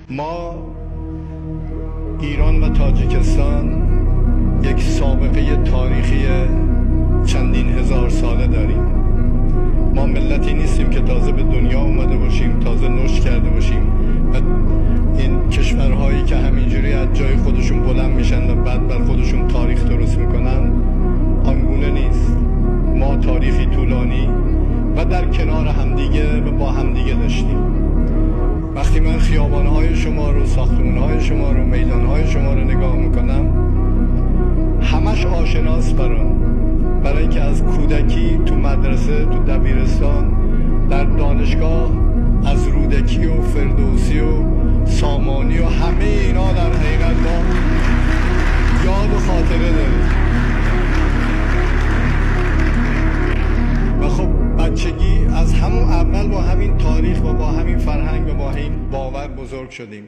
ما ایران و تاجیکستان یک سابقه تاریخی چندین هزار ساله داریم. ما ملتی نیستیم که تازه به دنیا اومده باشیم، تازه نشت کرده باشیم و این کشورهایی که همینجوری از جای خودشون بلند میشن و بعد بر خودشون تاریخ درست میکنن آنگونه نیست. ما تاریخی طولانی و در کنار همدیگه و با همدیگه داشتیم. وقتی من خیابانهای شما رو، ساختمانهای شما رو، میدانهای شما رو نگاه میکنم همش آشناست برای اینکه از کودکی تو مدرسه، تو دبیرستان، در دانشگاه از رودکی و فردوسی و سامانی و همه اینا در حقیقت ما یاد و خاطره داریم. و خب بچگی از همون اول با همین تاریخ و با همین فرهنگ و با همین باور بزرگ شدیم.